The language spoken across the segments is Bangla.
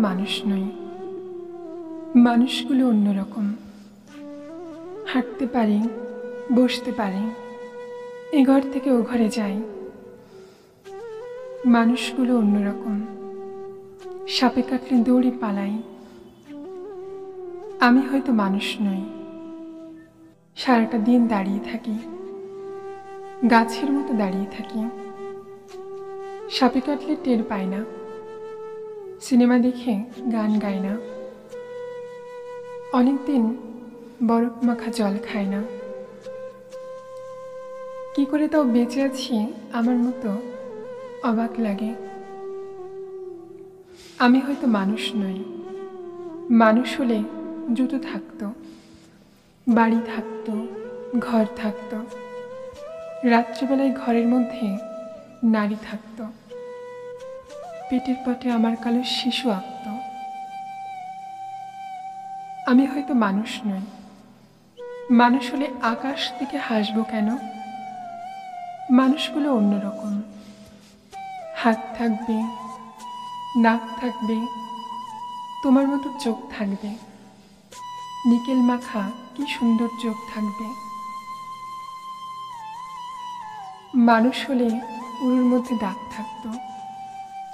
মানুষ নই, মানুষগুলো অন্যরকম। হাঁটতে পারি, বসতে পারি, এ ঘর থেকে ও ঘরে যাই। মানুষগুলো অন্যরকম, সাপে কাটলে দৌড়ে পালাই। আমি হয়তো মানুষ নই, সারাটা দিন দাঁড়িয়ে থাকি, গাছের মতো দাঁড়িয়ে থাকি। সাপে কাটলে টের পাই না, সিনেমা দেখে গান গাই না, অনেকদিন বরফ মাখা জল খাই না। কি করে তাও বেঁচে আছি আমার মতো অবাক লাগে। আমি হয়তো মানুষ নই, মানুষ হলে জুতো থাকতো, বাড়ি থাকতো, ঘর থাকতো, রাত্রিবেলায় ঘরের মধ্যে নারী থাকতো, পেটের পটে আমার কালো শিশু আঁকত। আমি হয়তো মানুষ নই, মানুষ হলে আকাশ থেকে হাসবো কেন? মানুষগুলো অন্যরকম, হাত থাকবে, নাক থাকবে, তোমার মতো চোখ থাকবে, নিকেল মাখা কি সুন্দর চোখ থাকবে। মানুষ হলে উরুর মধ্যে দাগ থাকতো,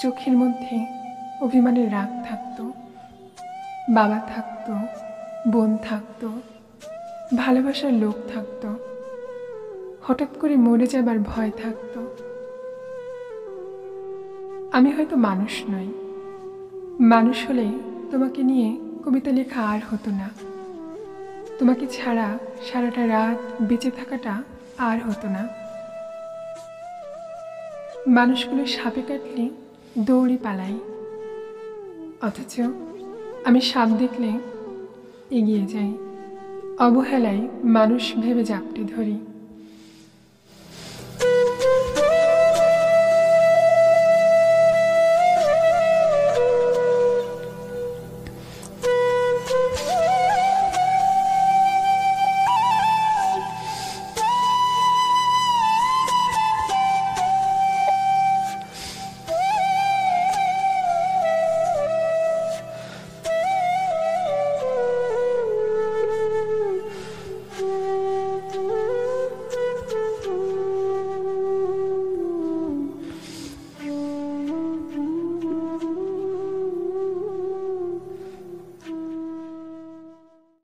চোখের মধ্যে অভিমানের রাগ থাকতো, বাবা থাকতো, বোন থাকতো, ভালোবাসার লোক থাকতো, হঠাৎ করে মরে যাবার ভয় থাকতো। আমি হয়তো মানুষ নই, মানুষ হলে তোমাকে নিয়ে কবিতা লেখা আর হতো না, তোমাকে ছাড়া সারাটা রাত বেঁচে থাকাটা আর হতো না। মানুষগুলো সাপে কাটলে দৌড়ে পালাই, অথচ আমি সাপ দেখলে এগিয়ে যাই, অবহেলায় মানুষ ভেবে জাপটে ধরি।